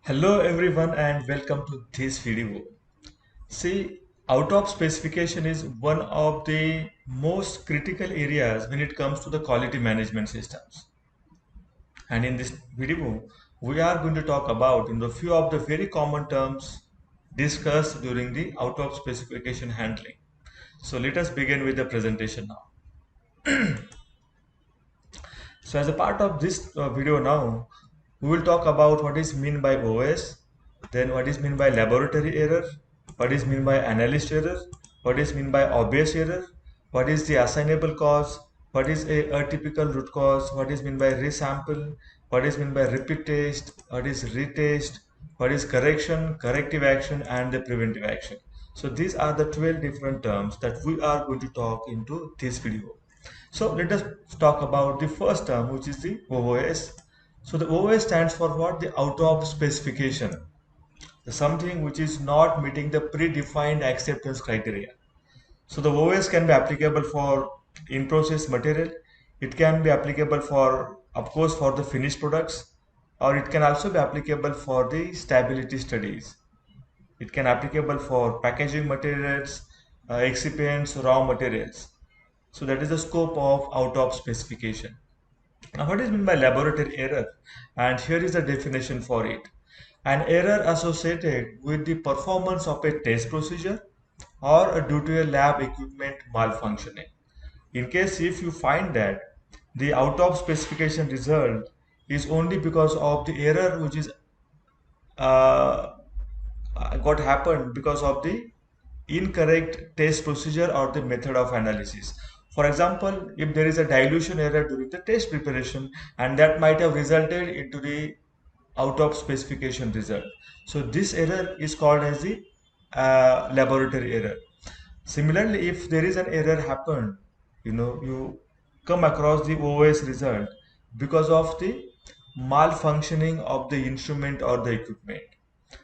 Hello everyone and welcome to this video. See, out of specification is one of the most critical areas when it comes to the quality management systems. And in this video, we are going to talk about few of the very common terms discussed during the out of specification handling. So let us begin with the presentation now. So as a part of this video now, we will talk about what is mean by OS, then what is mean by laboratory error, what is mean by analyst error, what is mean by obvious error, what is the assignable cause, what is a atypical root cause, what is mean by resample, what is mean by repeat test, what is retest, what is correction, corrective action, and the preventive action. So these are the 12 different terms that we are going to talk into this video. So let us talk about the first term, which is the OOS. So the OOS stands for what? The out of specification. Something which is not meeting the predefined acceptance criteria. So the OOS can be applicable for in-process material. It can be applicable for, of course, for the finished products, or it can also be applicable for the stability studies. It can applicable for packaging materials, excipients, raw materials. So that is the scope of out of specification. Now, what is meant by laboratory error? And here is the definition for it. An error associated with the performance of a test procedure or due to a lab equipment malfunctioning. In case if you find that the out of specification result is only because of the error which is uh, got happened because of the incorrect test procedure or the method of analysis. For example, if there is a dilution error during the test preparation and that might have resulted into the out of specification result. So this error is called as the laboratory error. Similarly, if there is an error happened, you come across the OS result because of the malfunctioning of the instrument or the equipment.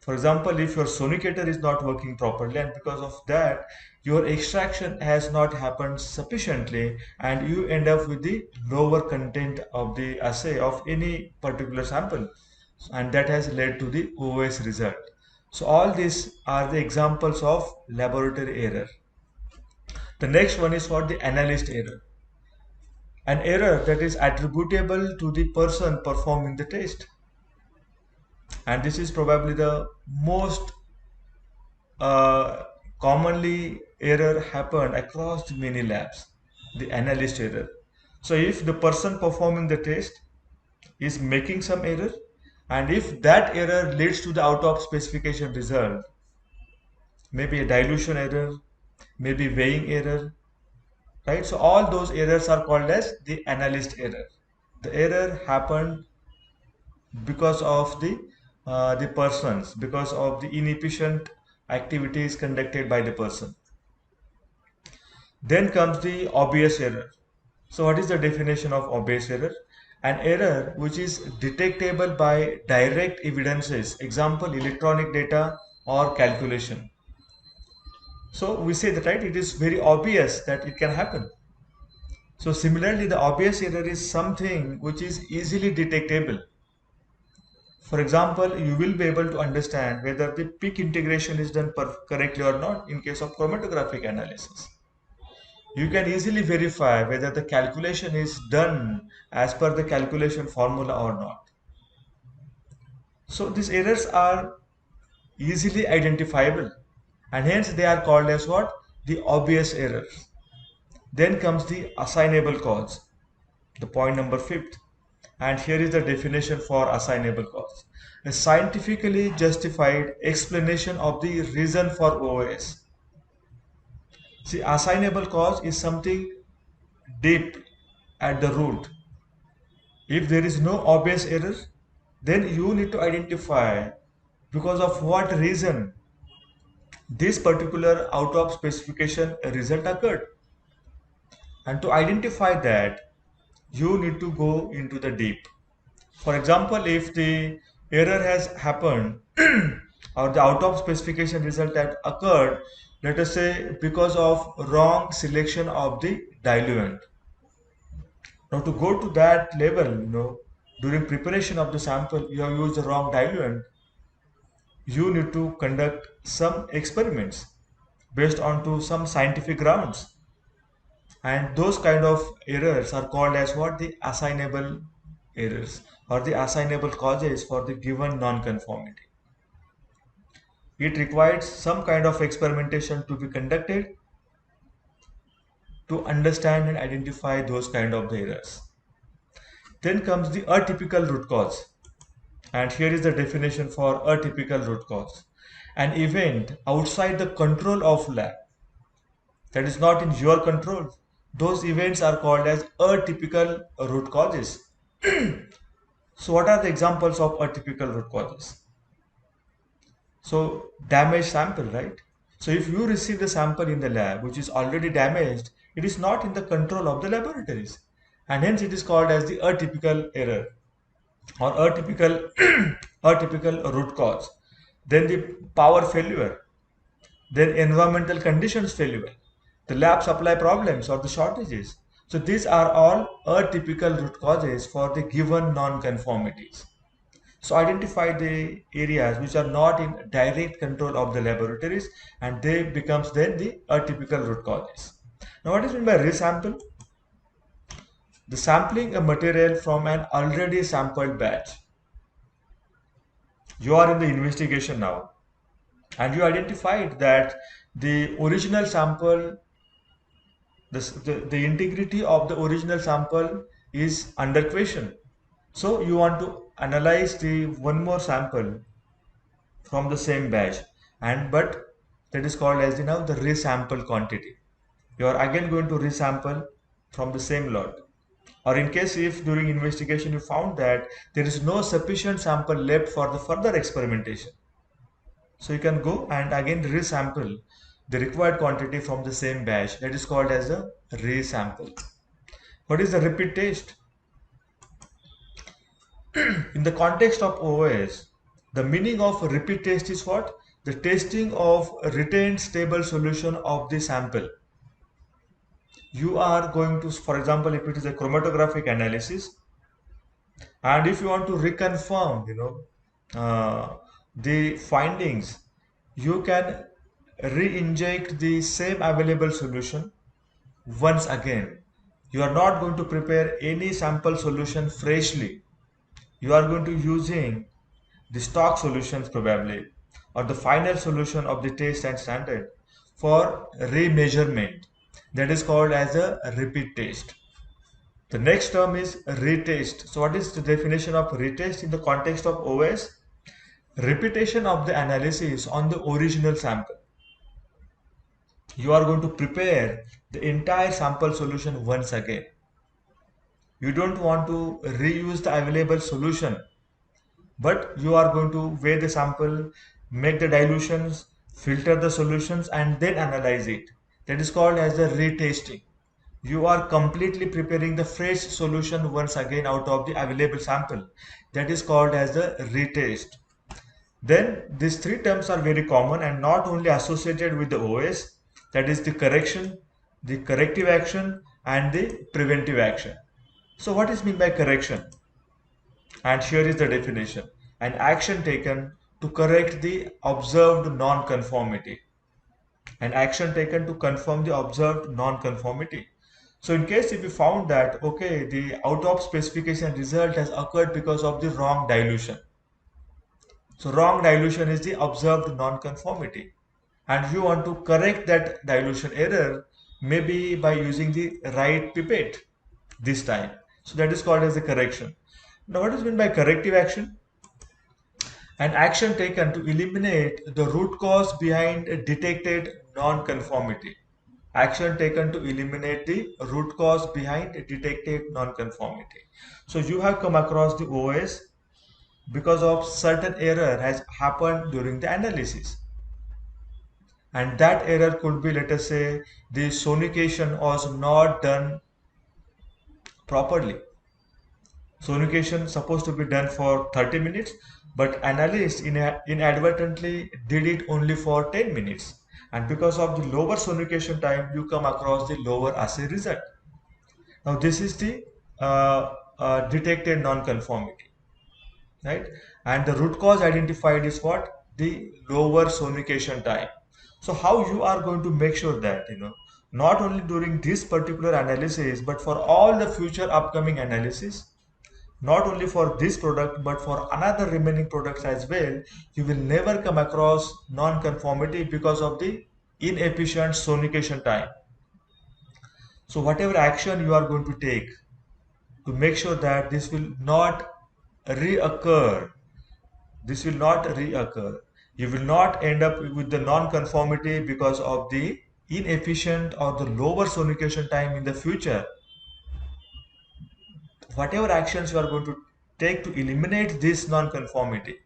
For example, if your sonicator is not working properly and because of that your extraction has not happened sufficiently and you end up with the lower content of the assay of any particular sample, and that has led to the OS result. So all these are the examples of laboratory error. The next one is for the analyst error. An error that is attributable to the person performing the test. And this is probably the most uh, commonly error happen across many labs, the analyst error. So if the person performing the test is making some error, and if that error leads to the out of specification result, maybe a dilution error, maybe weighing error, right? So all those errors are called as the analyst error. The error happened because of the persons, because of the inefficient activities conducted by the person. Then comes the obvious error. So what is the definition of obvious error? An error which is detectable by direct evidences, example electronic data or calculation. So we say that, right, it is very obvious that it can happen. So similarly, the obvious error is something which is easily detectable. For example, you will be able to understand whether the peak integration is done correctly or not in case of chromatographic analysis. You can easily verify whether the calculation is done as per the calculation formula or not. So these errors are easily identifiable and hence they are called as what? The obvious errors. Then comes the assignable cause, the point number fifth. And here is the definition for assignable cause. A scientifically justified explanation of the reason for OS. See, assignable cause is something deep at the root. If there is no obvious error, then you need to identify because of what reason this particular out of specification result occurred. And to identify that, you need to go into the deep. For example, if the error has happened or the out of specification result that occurred, let us say because of wrong selection of the diluent. Now to go to that level, during preparation of the sample, you have used the wrong diluent. you need to conduct some experiments based on to some scientific grounds, and those kind of errors are called as what, the assignable errors, or the assignable causes for the given non-conformity. It requires some kind of experimentation to be conducted to understand and identify those kind of the errors. Then comes the atypical root cause. And here is the definition for atypical root cause. An event outside the control of lab, that is not in your control. Those events are called as atypical root causes. So what are the examples of atypical root causes? So damaged sample, right? So if you receive the sample in the lab which is already damaged, it is not in the control of the laboratories, and hence it is called as the atypical error or atypical atypical root cause. Then the power failure, then environmental conditions failure, the lab supply problems or the shortages. So these are all atypical root causes for the given non-conformities. So identify the areas which are not in direct control of the laboratories, and they becomes then the atypical root causes. Now what is meant by resample? The sampling a material from an already sampled batch. You are in the investigation now, and you identified that the original sample, the integrity of the original sample is under question. So you want to analyze the one more sample from the same batch, and but that is called as the now the resample quantity. You are again going to resample from the same lot. Or in case if during investigation you found that there is no sufficient sample left for the further experimentation, so you can go and again resample the required quantity from the same batch. That is called as a resample. What is the repeat test? In the context of OS, the meaning of repeat test is what? The testing of retained stable solution of the sample. You are going to, for example, if it is a chromatographic analysis, and if you want to reconfirm, the findings, you can re-inject the same available solution once again. You are not going to prepare any sample solution freshly. You are going to using the stock solutions probably, or the final solution of the test and standard for remeasurement. That is called as a repeat test. The next term is retest. So what is the definition of retest in the context of OS? Repetition of the analysis on the original sample. You are going to prepare the entire sample solution once again. You don't want to reuse the available solution, but you are going to weigh the sample, make the dilutions, filter the solutions, and then analyze it. That is called as the retesting. You are completely preparing the fresh solution once again out of the available sample. That is called as the retest. Then these three terms are very common and not only associated with the OS, that is the correction, the corrective action, and the preventive action. So what is meant by correction? And here is the definition: an action taken to correct the observed non-conformity. An action taken to confirm the observed non-conformity. So in case if we found that, okay, the out of specification result has occurred because of the wrong dilution. So wrong dilution is the observed non-conformity. And you want to correct that dilution error, maybe by using the right pipette this time. So that is called as a correction. Now what is meant by corrective action? An action taken to eliminate the root cause behind a detected non-conformity. Action taken to eliminate the root cause behind a detected non-conformity. So you have come across the OS because of certain error has happened during the analysis. And that error could be, let us say, the sonication was not done properly. Sonication supposed to be done for 30 minutes, but analyst inadvertently did it only for 10 minutes. And because of the lower sonication time, you come across the lower assay result. Now this is the detected non-conformity, right? And the root cause identified is what? the lower sonication time. So how you are going to make sure that, not only during this particular analysis, but for all the future upcoming analysis, not only for this product, but for another remaining products as well, you will never come across non-conformity because of the inefficient sonication time. So whatever action you are going to take to make sure that this will not reoccur, this will not reoccur. You will not end up with the non-conformity because of the inefficient or the lower sonication time in the future. Whatever actions you are going to take to eliminate this non-conformity,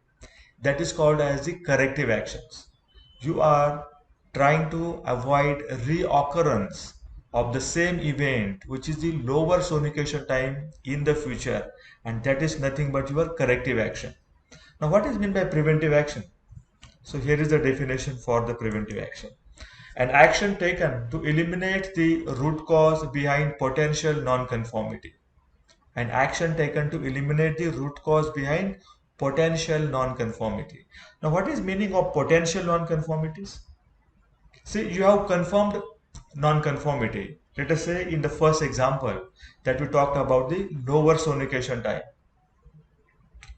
that is called as the corrective actions. You are trying to avoid reoccurrence of the same event, which is the lower sonication time in the future, and that is nothing but your corrective action. Now, what is meant by preventive action? So here is the definition for the preventive action. An action taken to eliminate the root cause behind potential nonconformity. An action taken to eliminate the root cause behind potential nonconformity. Now, what is meaning of potential nonconformities? See, you have confirmed nonconformity. Let us say in the first example that we talked about the lower sonication time.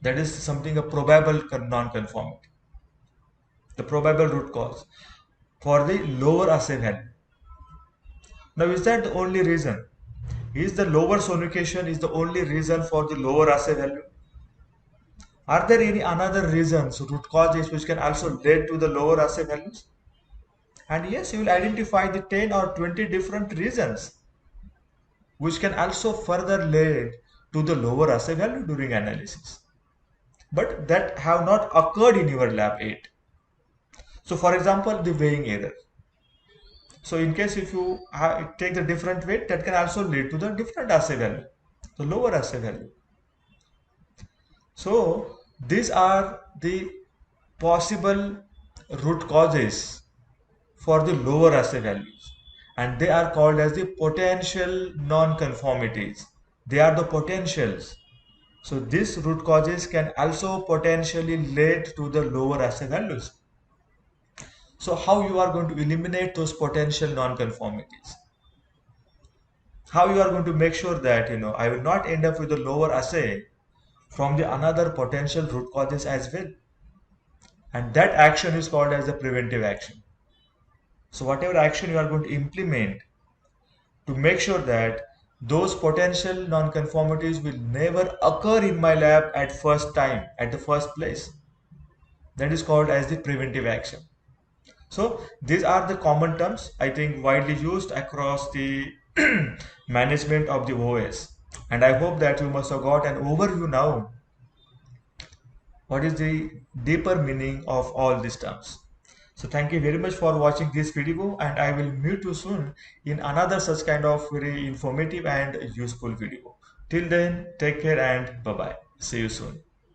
That is something a probable nonconformity, the probable root cause for the lower assay value. Now, is that the only reason? Is the lower sonication is the only reason for the lower assay value? Are there any another reasons, root causes, which can also lead to the lower assay values? And yes, you will identify the 10 or 20 different reasons which can also further lead to the lower assay value during analysis. But that have not occurred in your lab yet. So for example, the weighing error. So in case if you take the different weight, that can also lead to the different assay value, the lower assay value. So these are the possible root causes for the lower assay values, and they are called as the potential non-conformities. They are the potentials. So these root causes can also potentially lead to the lower assay values. So how you are going to eliminate those potential non-conformities? How you are going to make sure that I will not end up with a lower assay from the another potential root causes as well? And that action is called as the preventive action. So whatever action you are going to implement to make sure that those potential nonconformities will never occur in my lab at first time, at the first place, that is called as the preventive action. So these are the common terms I think widely used across the management of the OS. And I hope that you must have got an overview now what is the deeper meaning of all these terms. So thank you very much for watching this video, and I will meet you soon in another such kind of very informative and useful video. Till then, take care and bye bye. See you soon.